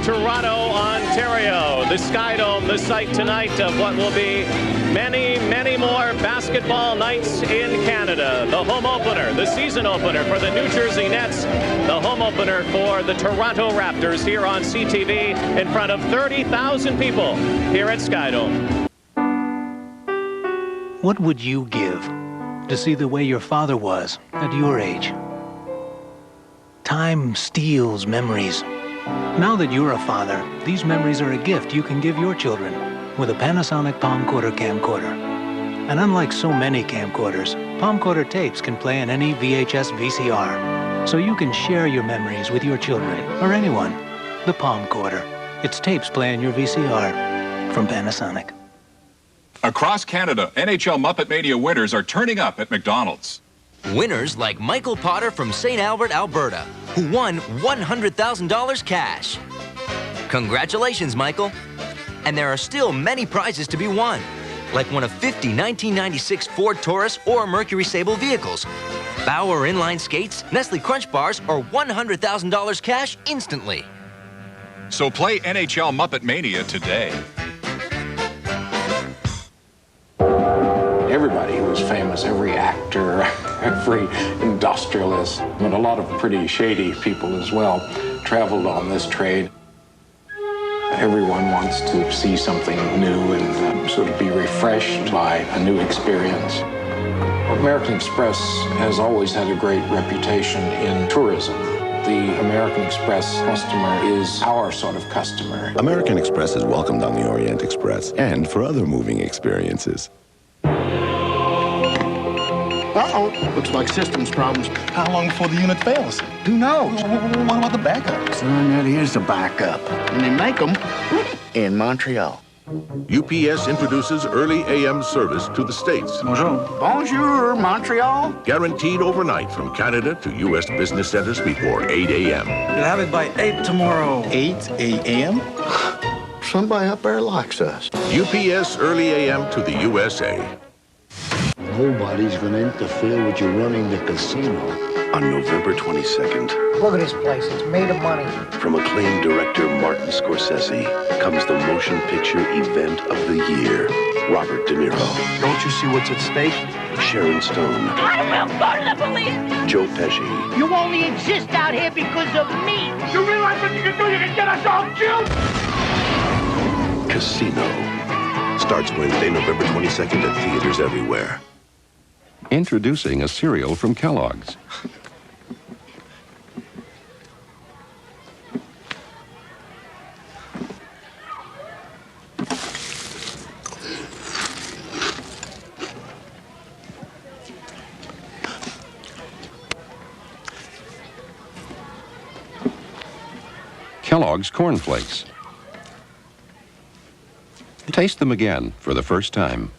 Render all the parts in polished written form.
Toronto, Ontario. The Sky Dome, the site tonight of what will be many, many more basketball nights in Canada. The home opener, the season opener for the New Jersey Nets, the home opener for the Toronto Raptors here on CTV in front of 30,000 people here at Sky Dome. What would you give to see the way your father was at your age? Time steals memories. Now that you're a father, these memories are a gift you can give your children with a Panasonic Palmcorder camcorder. And unlike so many camcorders, Palmcorder tapes can play in any VHS VCR, so you can share your memories with your children or anyone. The Palmcorder. Its tapes play in your VCR from Panasonic. Across Canada, NHL Muppet Mania winners are turning up at McDonald's. Winners like Michael Potter from St. Albert, Alberta, who won $100,000 cash. Congratulations, Michael. And there are still many prizes to be won, like one of 50 1996 Ford Taurus or Mercury Sable vehicles, Bauer inline skates, Nestle Crunch bars, or $100,000 cash instantly. So play NHL Muppet Mania today. Everybody was famous, every actor, every industrialist, but a lot of pretty shady people as well traveled on this trade. Everyone wants to see something new and sort of be refreshed by a new experience. American Express has always had a great reputation in tourism. The American Express customer is our sort of customer. American Express is welcomed on the Orient Express and for other moving experiences. Uh-oh. Looks like systems problems. How long before the unit fails? Who knows? What about the backup? Son, that is the backup. And they make them in Montreal. UPS introduces early AM service to the States. Bonjour. Bonjour, Montreal. Guaranteed overnight from Canada to U.S. business centers before 8 a.m. You'll have it by 8 tomorrow. 8 a.m.? Somebody up there likes us. UPS early AM to the USA. Nobody's going to interfere with you running the casino. On November 22nd, look at this place. It's made of money. From acclaimed director Martin Scorsese comes the motion picture event of the year. Robert De Niro. Don't you see what's at stake? Sharon Stone. I will go to the police. Joe Pesci. You only exist out here because of me. You realize what you can do? You can get us all killed. Casino. Starts Wednesday, November 22nd at theaters everywhere. Introducing a cereal from Kellogg's. Kellogg's Corn Flakes. Taste them again for the first time.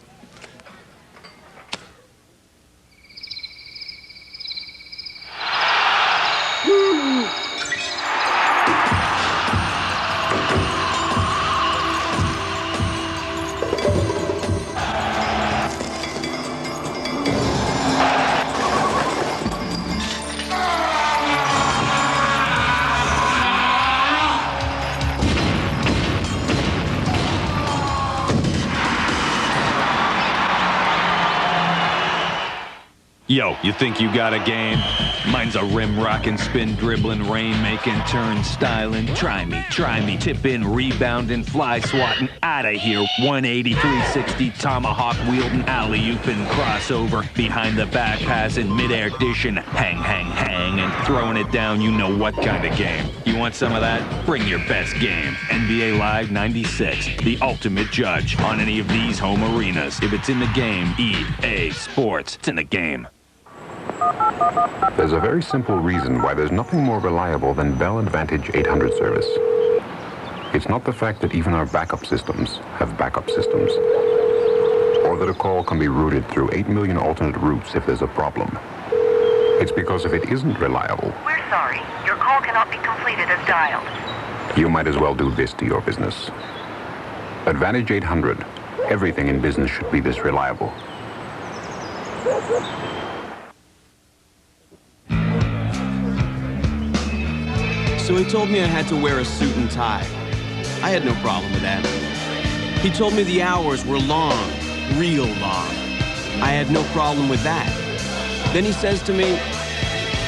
Yo, you think you got a game? Mine's a rim-rockin', spin-dribbling, rain-making, turn-styling. Try me, tip-in, rebounding, fly-swatting, outta here. 180, 360, tomahawk-wielding, alley-ooping, crossover, behind-the-back passing, mid-air dishing, hang, and throwing it down, you know what kind of game. You want some of that? Bring your best game. NBA Live 96, the ultimate judge on any of these home arenas. If it's in the game, EA Sports, it's in the game. There's a very simple reason why there's nothing more reliable than Bell Advantage 800 service. It's not the fact that even our backup systems have backup systems, or that a call can be routed through 8 million alternate routes if there's a problem. It's because if it isn't reliable... We're sorry. Your call cannot be completed as dialed. You might as well do this to your business. Advantage 800. Everything in business should be this reliable. So he told me I had to wear a suit and tie. I had no problem with that. He told me the hours were long, real long. I had no problem with that. Then he says to me,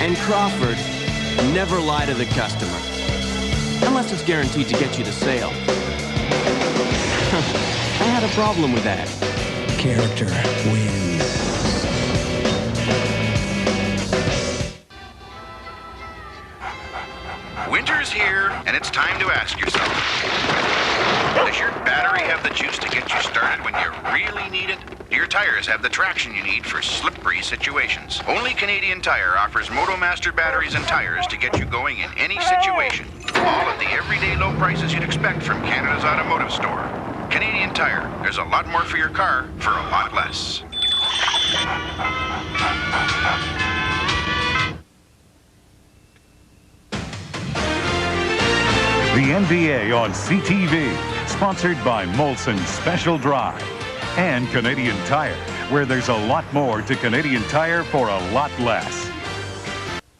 and Crawford, never lie to the customer. Unless it's guaranteed to get you the sale. I had a problem with that. Character wins. Winter's here, and it's time to ask yourself, does your battery have the juice to get you started when you really need it? Do your tires have the traction you need for slippery situations? Only Canadian Tire offers MotoMaster batteries and tires to get you going in any situation. All at the everyday low prices you'd expect from Canada's Automotive store. Canadian Tire, there's a lot more for your car for a lot less. The NBA on CTV, sponsored by Molson Special Dry. And Canadian Tire, where there's a lot more to Canadian Tire for a lot less.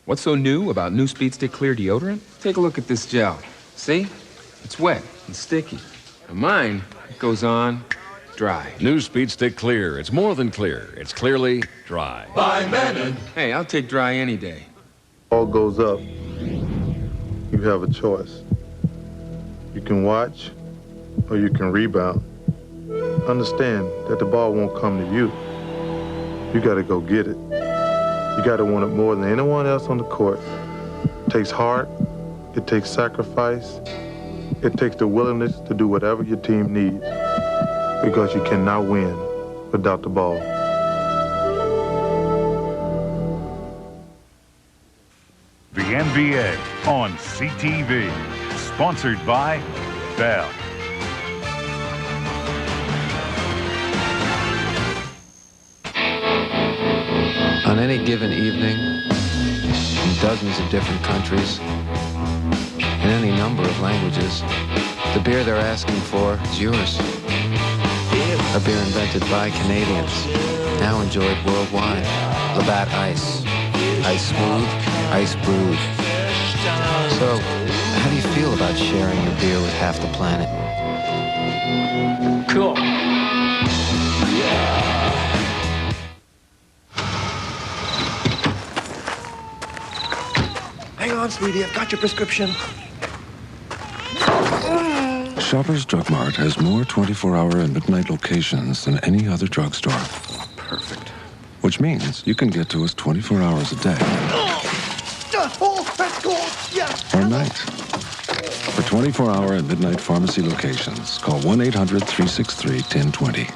What's so new about new Speed Stick Clear deodorant? Take a look at this gel. See? It's wet and sticky. And mine, it goes on dry. New Speed Stick Clear. It's more than clear. It's clearly dry. By Menon. Hey, I'll take dry any day. Ball goes up. You have a choice. You can watch or you can rebound. Understand that the ball won't come to you. You got to go get it. You got to want it more than anyone else on the court. It takes heart. It takes sacrifice. It takes the willingness to do whatever your team needs, because you cannot win without the ball. The NBA on CTV, sponsored by Bell. On any given evening, in dozens of different countries, in any number of languages, the beer they're asking for is yours. A beer invented by Canadians, now enjoyed worldwide. Labatt Ice. Ice smooth, ice brewed. So, how do you feel about sharing your beer with half the planet? Cool. Hang on, sweetie, I've got your prescription. Shoppers Drug Mart has more 24-hour and midnight locations than any other drugstore. Perfect. Which means you can get to us 24 hours a day. Oh, that's cool. Yes. Or night. For 24-hour and midnight pharmacy locations, call 1-800-363-1020.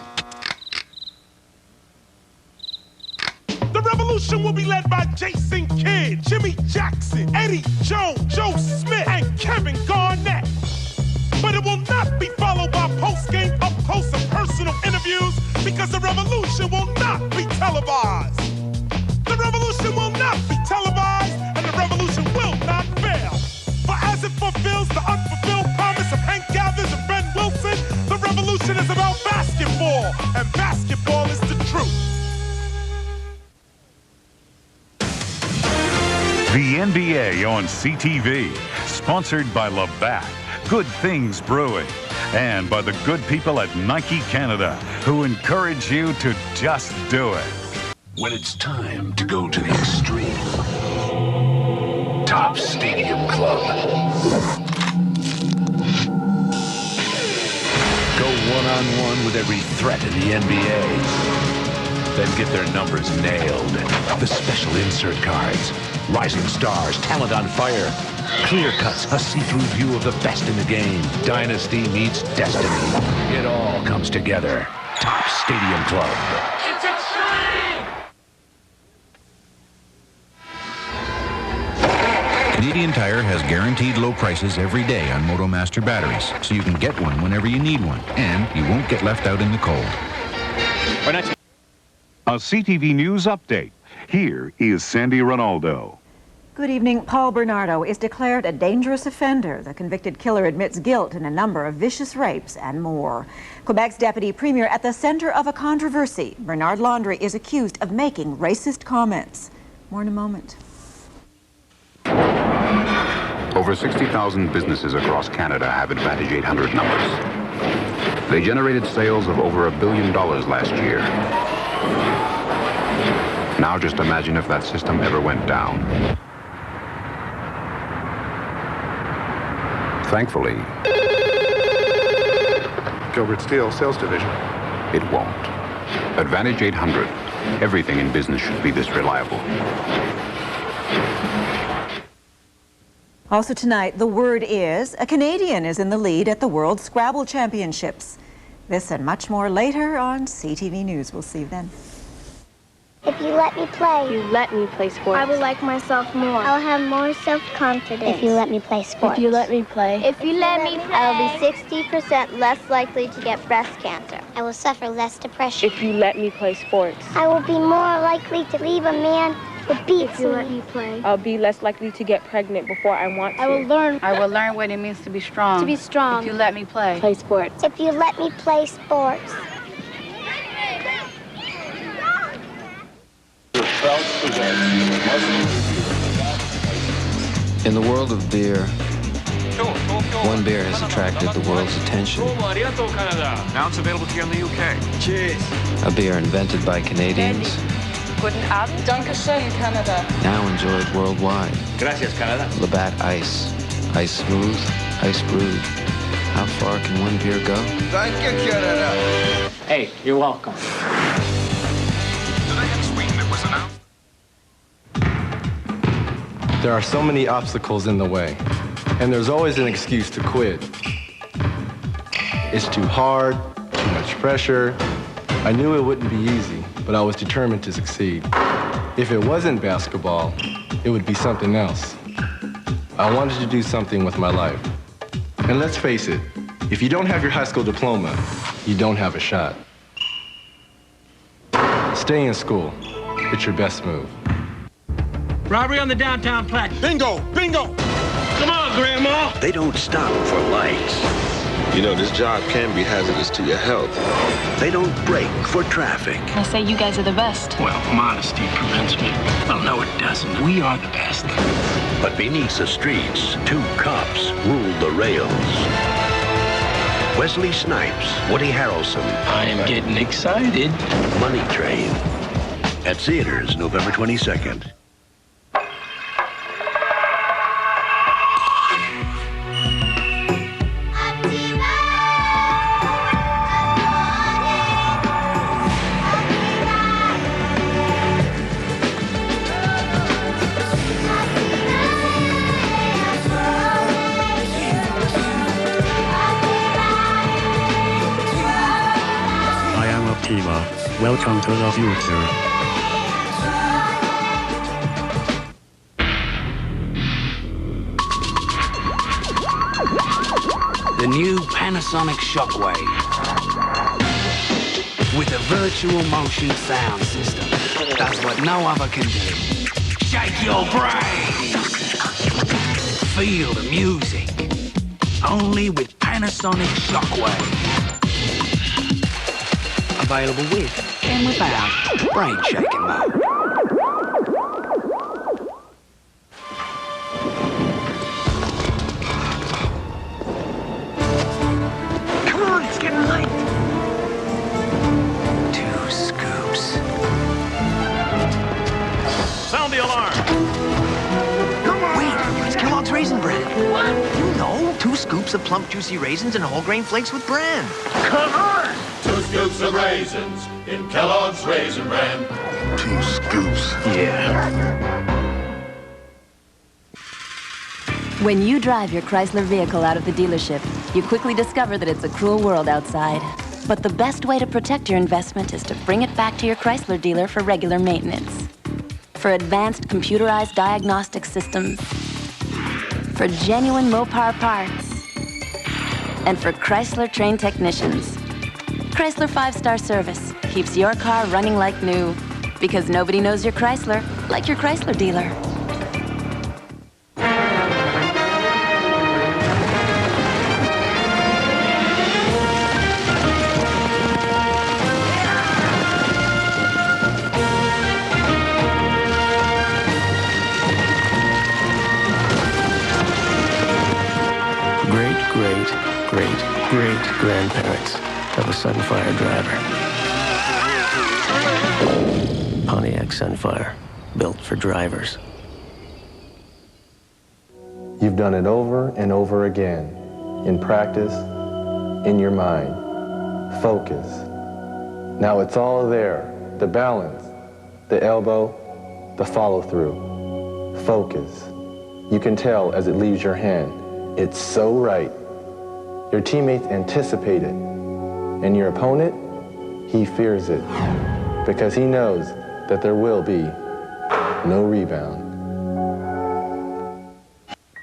The revolution will be led by Jason Kidd, Jimmy Jackson, Eddie Jones, Joe Smith, and Kevin Garnett. But it will not be followed by post-game, up-close, and personal interviews, because the revolution will not be televised. The revolution will not be televised, and the revolution will not fail. For as it fulfills the unfulfilled promise of Hank Gathers and Ben Wilson, the revolution is about basketball, and basketball is the truth. The NBA on CTV, sponsored by Labatt, Good Things Brewing, and by the good people at Nike Canada, who encourage you to just do it. When it's time to go to the extreme, Top Stadium Club. Go one-on-one with every threat in the NBA. Then get their numbers nailed. The special insert cards, rising stars, talent on fire, clear cuts, a see-through view of the best in the game. Dynasty meets destiny. It all comes together. Top Stadium Club. It's extreme! Canadian Tire has guaranteed low prices every day on MotoMaster batteries, so you can get one whenever you need one, and you won't get left out in the cold. A CTV News update. Here is Sandy Ronaldo. Good evening. Paul Bernardo is declared a dangerous offender. The convicted killer admits guilt in a number of vicious rapes and more. Quebec's deputy premier at the center of a controversy. Bernard Landry is accused of making racist comments. More in a moment. Over 60,000 businesses across Canada have Advantage 800 numbers. They generated sales of over $1 billion last year. Now just imagine if that system ever went down. Thankfully, Gilbert Steel, Sales Division. It won't. Advantage 800. Everything in business should be this reliable. Also tonight, the word is a Canadian is in the lead at the World Scrabble Championships. This and much more later on CTV News. We'll see you then. If you let me play. If you let me play sports. I will like myself more. I'll have more self-confidence. If you let me play sports. If you let me play. If you let me play. I'll be 60% less likely to get breast cancer. I will suffer less depression. If you let me play sports. I will be more likely to leave a man who beats me. If you let me play. I'll be less likely to get pregnant before I want to. I will learn. I will learn what it means to be strong. To be strong. If you let me play. Play sports. If you let me play sports. In the world of beer, one beer has attracted the world's attention. Now it's available here in the UK. Cheers. A beer invented by Canadians, Guten Abend. Dankeschön, Canada. now enjoyed worldwide. Gracias, Canada. Labatt Ice. Ice smooth, ice brewed. How far can one beer go? Thank you, Canada. Hey, you're welcome. There are so many obstacles in the way, and there's always an excuse to quit. It's too hard, too much pressure. I knew it wouldn't be easy, but I was determined to succeed. If it wasn't basketball, it would be something else. I wanted to do something with my life. And let's face it, if you don't have your high school diploma, you don't have a shot. Stay in school. It's your best move. Robbery on the downtown plaque. Bingo! Bingo! Come on, Grandma. They don't stop for lights. You know, this job can be hazardous to your health. They don't break for traffic. I say you guys are the best. Well, modesty prevents me. Well, no, it doesn't. We are the best. But beneath the streets, two cops rule the rails. Wesley Snipes, Woody Harrelson. I am getting excited. Money Train. At theaters, November 22nd. Welcome to the future. The new Panasonic Shockwave with a virtual motion sound system does what no other can do. Shake your brains. Feel the music. Only with Panasonic Shockwave. Available with and without brain shaking mode. Come on, it's getting late. 2 scoops. Sound the alarm. Come on. Wait, it's Kellogg's Raisin Bran. What? You know, 2 scoops of plump, juicy raisins and whole grain flakes with bran. Come on. 2 scoops of raisins in Kellogg's Raisin Bran. 2 scoops. Yeah. When you drive your Chrysler vehicle out of the dealership, you quickly discover that it's a cruel world outside. But the best way to protect your investment is to bring it back to your Chrysler dealer for regular maintenance. For advanced computerized diagnostic systems. For genuine Mopar parts. And for Chrysler trained technicians. Chrysler 5-star service keeps your car running like new. Because nobody knows your Chrysler like your Chrysler dealer. grandparents of a Sunfire driver. Pontiac Sunfire, built for drivers. You've done it over and over again, in practice, in your mind. Focus. Now it's all there, the balance, the elbow, the follow-through. Focus. You can tell as it leaves your hand. It's so right. Your teammates anticipate it, and your opponent, he fears it, because he knows that there will be no rebound.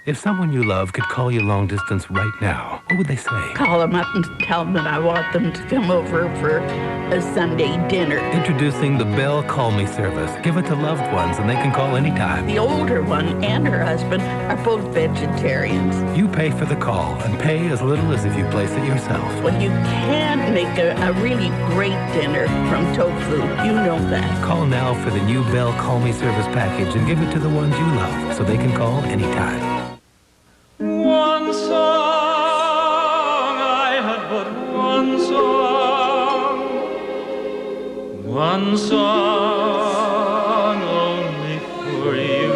If someone you love could call you long distance right now, what would they say? Call them up and tell them that I want them to come over for a Sunday dinner. Introducing the Bell Call Me service. Give it to loved ones and they can call anytime. The older one and her husband are both vegetarians. You pay for the call and pay as little as if you place it yourself. Well, you can make a really great dinner from tofu. You know that. Call now for the new Bell Call Me service package and give it to the ones you love so they can call anytime. One song, I had but one song. One song only for you.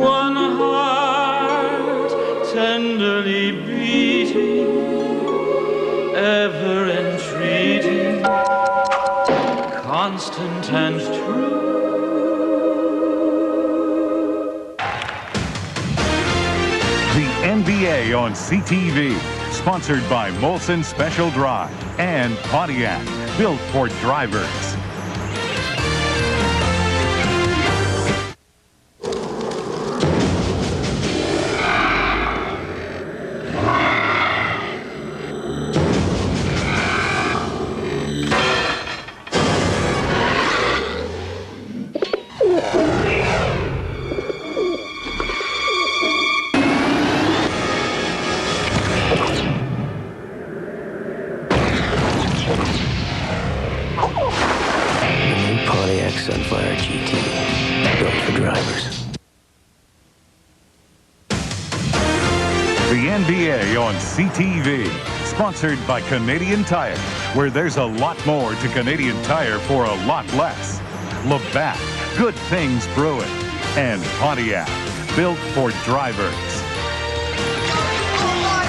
One heart tenderly beating, ever entreating, constant and true. NBA on CTV, sponsored by Molson Special Drive and Pontiac, built for drivers. Sunfire GT, built for drivers. The NBA on CTV, sponsored by Canadian Tire, where there's a lot more to Canadian Tire for a lot less. Labatt, good things brewing, and Pontiac, built for drivers.